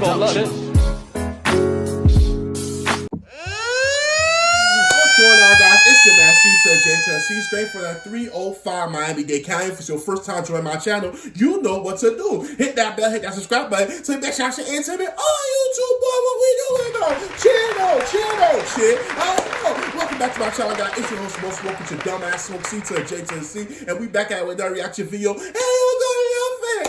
gonna love this. What's going on, guys? It's your man C.J.C. straight for that 305 Miami-Dade County. If it's your first time joining my channel, you know what to do. Hit that bell, hit that subscribe button, so make sure you answer me. Oh, YouTube boy, what we doing though? Chill. Welcome back to my channel, guys. It's your host, most welcome to Dumbass Smoke C.J.C. And we back at it with another reaction video. And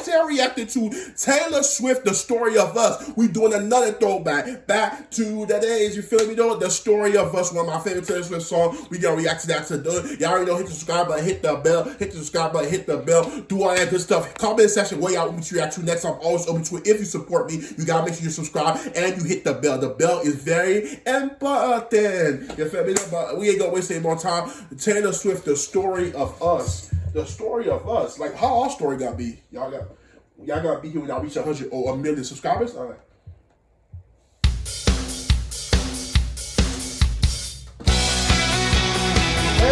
I reacted to Taylor Swift, The Story of Us. We doing another throwback back to the days, you feel me though? The Story of Us, one of my favorite Taylor Swift songs. We gonna react to that today. Y'all already know, hit the subscribe button, hit the bell, hit the subscribe button, hit the bell, do all that good stuff. Comment section where y'all want me to react to next. I'm always open to it. If you support me, you gotta make sure you subscribe and you hit the bell. The bell is very important. You feel me? But we ain't gonna waste any more time. Taylor Swift, The Story of Us. The Story of Us. Like, how our story gotta be? Y'all gotta be here when y'all reach 100 or a million subscribers. All right. I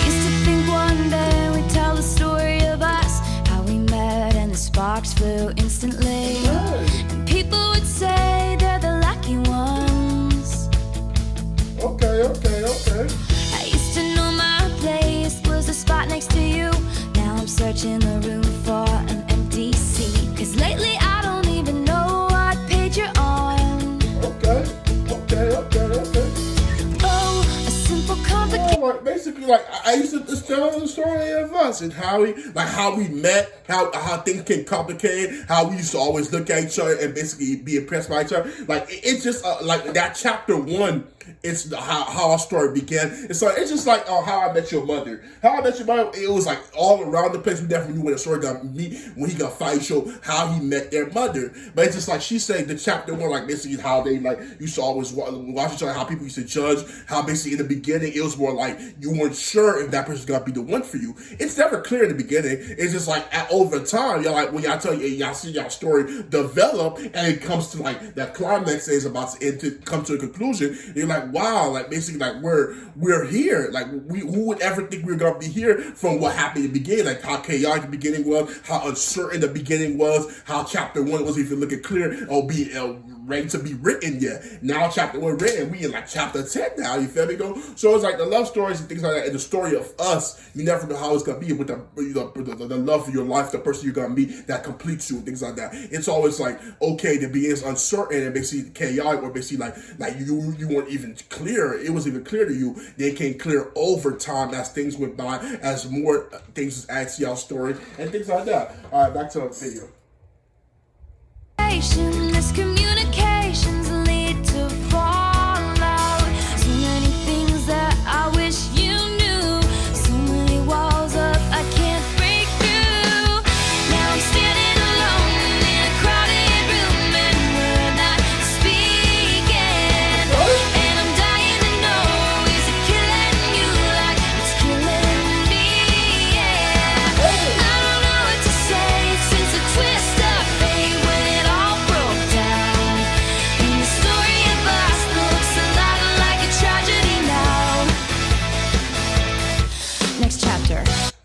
used to think one day we'd tell the story of us, how we met and the sparks flew instantly. And people would say they're the lucky ones. Okay. I used to know my place was the spot next to you. Now I'm searching the room for an empty seat. 'Cause lately I don't even know what page you're on. Okay. Oh, a simple complication. Like, basically, like, I used to just tell the story of us and how we met, how things can complicate, how we used to always look at each other and basically be impressed by each other. Like, it's just like that chapter 1. It's how our story began. And so it's just like How I Met Your Mother. How I Met Your Mother, it was like all around the place. We definitely knew when the story got meet, when he got fight, show how he met their mother. But it's just like she said, the chapter 1, like basically how they like used to always watch each other, how people used to judge, how basically in the beginning it was more like you weren't sure if that person's gonna be the one for you. It's never clear in the beginning. It's just like over time, y'all like when y'all tell you, y'all see y'all story develop and it comes to like that climax is about to come to a conclusion. You're like, wow, like basically like we're here. Like who would ever think we were gonna be here from what happened in the beginning? Like how chaotic the beginning was, how uncertain the beginning was, how chapter 1 wasn't even looking clear or be ready to be written yet. Now chapter 1 written, we in like chapter 10 now, you feel me though? So it's like the love stories and things like that, and the story of us, you never know how it's gonna be with the love of your life, the person you're gonna meet that completes you, things like that. It's always like, okay, the beginning's uncertain and basically chaotic, or basically like you weren't even clear. It wasn't even clear to you. They came clear over time as things went by, as more things was added to y'all story and things like that. All right, back to the video. Miscommunications lead to fallout. So many things that I wish you knew. So many walls up I can't break through. Now I'm standing alone in a crowded room and we're not speaking. And I'm dying to know, is it killing you like it's killing me? Yeah. I don't know what to say since a twist of fate when it all broke down. And the story of us looks a lot like a tragedy now. Next chapter.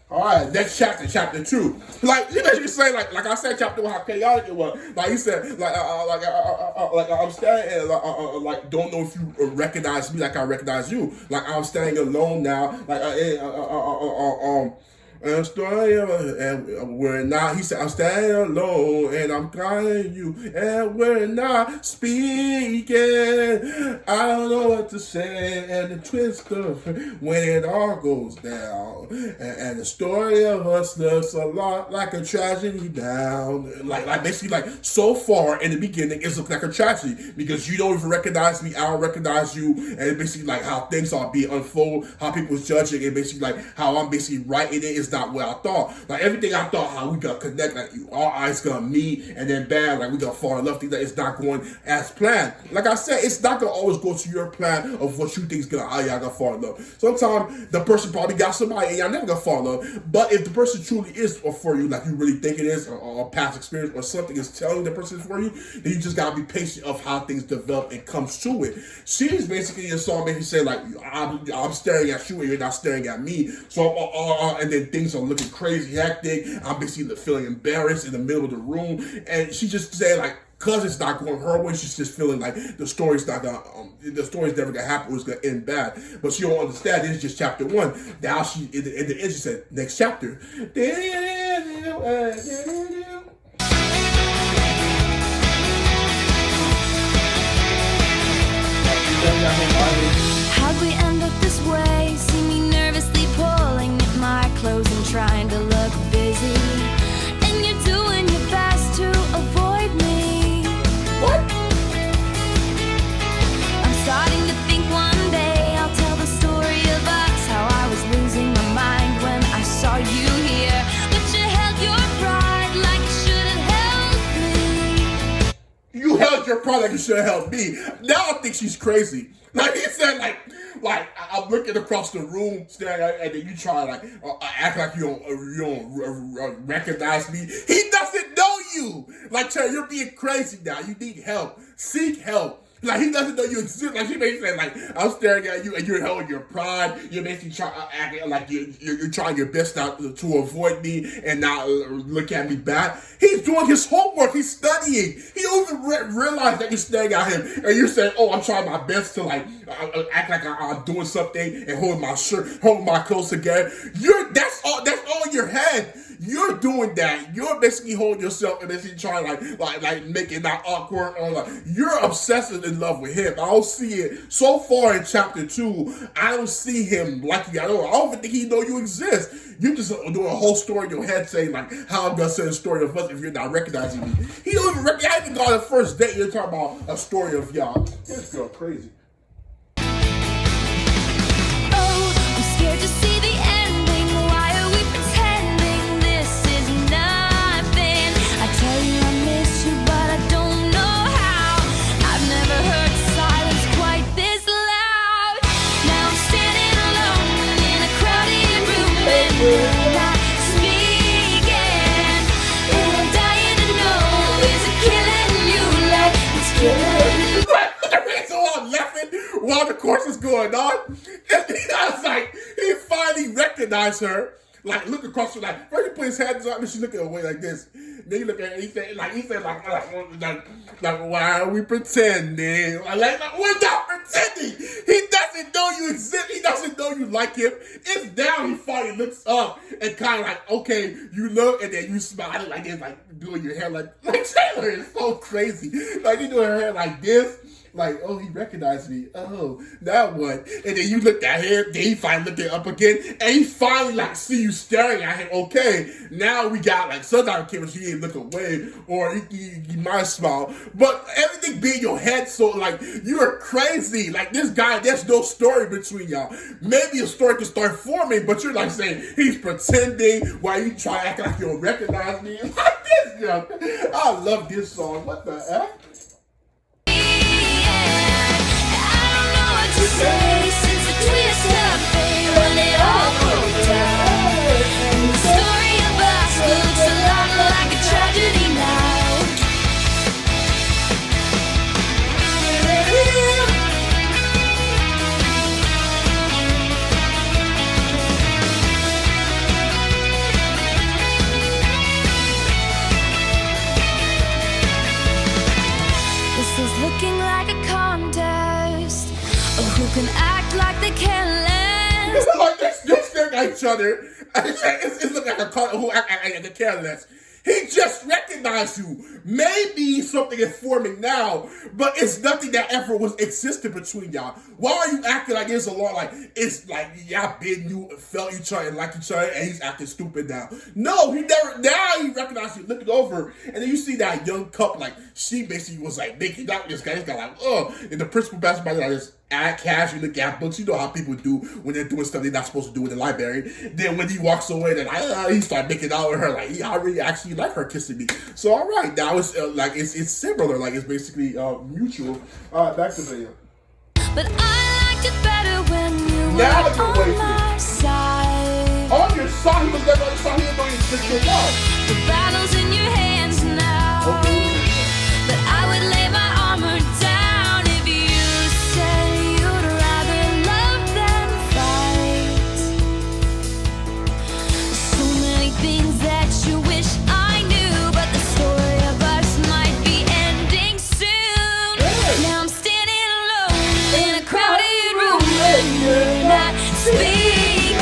All right, next chapter 2. Like you basically say, like I said, chapter 1, how chaotic it was. Like he said, I'm standing and like don't know if you recognize me like I recognize you. Like I'm standing alone now. Like and story and we're not. He said, I'm standing alone and I'm calling you and we're not speaking. I don't know what to say and the twist of when it all goes down. And the story of us looks a lot like a tragedy down. Like basically like so far in the beginning it's looking like a tragedy because you don't even recognize me, I don't recognize you, and basically like how things are being unfold, how people's judging, and basically like how I'm basically writing it is is not what I thought. Like everything I thought, how we gonna connect, like our eyes gonna meet, and then bam, like we gonna fall in love. Things that it's not going as planned. Like I said, it's not gonna always go to your plan of what you think is gonna, y'all gonna fall in love. Sometimes the person probably got somebody and y'all never gonna fall in love. But if the person truly is for you, like you really think it is, or past experience, or something is telling the person is for you, then you just gotta be patient of how things develop and comes to it. She's basically in a song basically saying like, I'm staring at you and you're not staring at me. So and then things are looking crazy, hectic. I'm basically feeling embarrassed in the middle of the room, and she just said like, cause it's not going her way, she's just feeling like the story's never gonna happen. It's gonna end bad. But she don't understand. This is just chapter 1. Now she in the end she said next chapter. How'd we end up this way? See me nervously pulling at my clothes and trying to look busy. And you're doing your best to avoid me. What? I'm starting to think one day I'll tell the story of us, how I was losing my mind when I saw you here. But you held your pride like you should have helped me. You held your pride like you should have helped me. Now I think she's crazy. Like he said, like I'm looking across the room, staring at, and then you try to act like you don't recognize me. He doesn't know you. Like, Terry, you're being crazy now. You need help. Seek help. Like, he doesn't know you exist. Like, she basically said, like, I'm staring at you and you're holding your pride. You're basically acting like you're trying your best not to avoid me and not look at me back. He's doing his homework. He's studying. He don't even realize that you're staring at him. And you're saying, oh, I'm trying my best to, like, act like I'm doing something and holding my shirt, holding my clothes together. That's all in your head. You're doing that. You're basically holding yourself and basically trying like make it not awkward. Or like, you're obsessed in love with him. I don't see it so far in chapter 2. I don't see him like you. I don't even think he know you exist. You just doing a whole story in your head saying like how I'm gonna say a story of us if you're not recognizing me. He don't even recognize. I haven't gone on the first date. You're talking about a story of y'all. This girl crazy. Oh, I'm scared to see the ending. Why are we pretending this is nothing? I tell you I miss you, but I don't know how. I've never heard silence quite this loud. Now I'm standing alone in a crowded room and you're not speaking. And I'm dying to know, is it killing you like it's killing me? So I'm laughing while the course is going on. And I was like, he finally recognized her. Like, look across her, like, first he put his hands up and she's looking away like this. Then you look at her, he said, why are we pretending? Like, we're not pretending. He doesn't know you exist. He doesn't know you like him. It's down. He finally looks up and kind of like, okay, you look, and then you smile like this, like doing your hair like Taylor is so crazy. Like, you doing her hair like this. Like, oh, he recognized me. Oh, now what? And then you looked at him, then he finally looked up again, and he finally, like, see you staring at him. Okay, now we got, like, sometimes chemistry, he look away, or he might smile. But everything be in your head, so, like, you're crazy. Like, this guy, there's no story between y'all. Maybe a story can start forming, but you're, like, saying, he's pretending while you try to act like you don't recognize me. It's like this, yo. I love this song. What the heck? Say, since the twist of fate when it all broke down, and the story of us looks a lot like a tragedy now. This is looking like a contest. Who can act like they can less? Like they're staring at each other. It's looking like a car who act like they care less. He just recognized you. Maybe something is forming now, but it's nothing that ever was existed between y'all. Why are you acting like it's a lot? Like it's like y'all been you felt each other and like each other, and he's acting stupid now. No, he never. Now he recognized you, looking over, and then you see that young couple. Like she basically was like making out with this guy. This guy like, oh, and the principal passed by like this. casually look at books. You know how people do when they're doing stuff they're not supposed to do in the library. Then when he walks away, then he start making out with her. Like, I really actually like her kissing me. So all right, now it's like it's similar. Like it's basically mutual. Back to the video. But I liked it better when you Now were you're on wasted. my side. On your side, he was never on your side. He didn't know you did your love. The battle's in your hands now. But I would lay my armor down if you said you'd rather love than fight. So many things that you wish I knew, but the story of us might be ending soon. Now I'm standing alone in a crowded room and you're not speaking.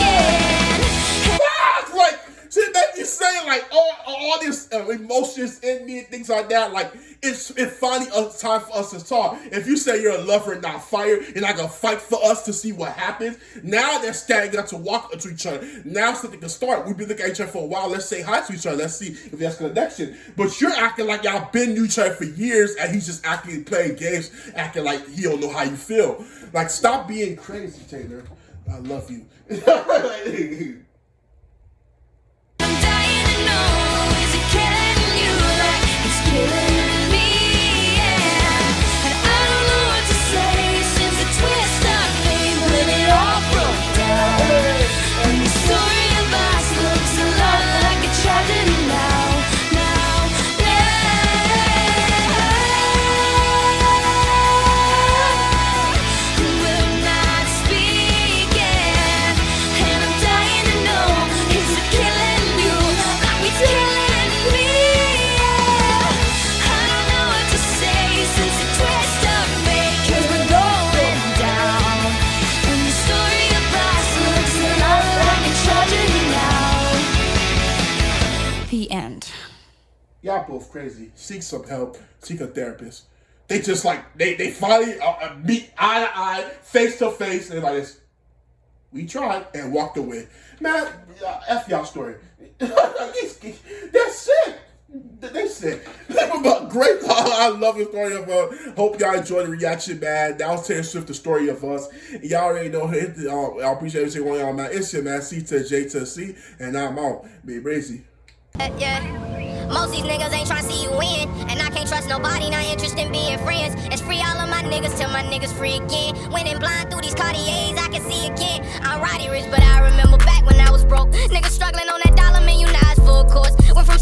Like, see, that you saying like all these emotions in me and things like that. Like it's finally time for us to talk. If you say you're a lover and not fire, you're not gonna fight for us to see what happens. Now they're standing up to walk into each other. Now something can start. We've been looking at each other for a while. Let's say hi to each other. Let's see if there's connection. But you're acting like y'all been knew each other for years, and he's just acting playing games, acting like he don't know how you feel. Like stop being crazy, Taylor. I love you. I'm dying to know, is it killing you like it's killing me? Yeah. And I don't know what to say since the twist of fate when it all broke down. And the story of us looks a lot like a tragedy now. We're not speaking, and I'm dying to know, is it killing you like it's killing me? I don't know what to say since the twist of fate, 'cause we're going down. And the story of us looks a lot like a tragedy now. The end. Y'all both crazy. Seek some help. Seek a therapist. They just like they finally meet eye to eye, face to face, and like this. We tried and walked away. Man, F y'all story. They're sick. They sick. But great. I love the story of hope y'all enjoyed the reaction, man. That was Taylor Swift, the story of us. Y'all already know I appreciate every single one of y'all, man. It's your man C.J.C, and I'm out. Be crazy. Yeah. Most these niggas ain't tryna see you win, and I can't trust nobody, not interested in being friends. It's free all of my niggas till my niggas free again. Winning blind through these Cartiers, I can see again. I'm Roddy Rich, but I remember back when I was broke. Niggas struggling on that dollar menu, now it's full course. Went from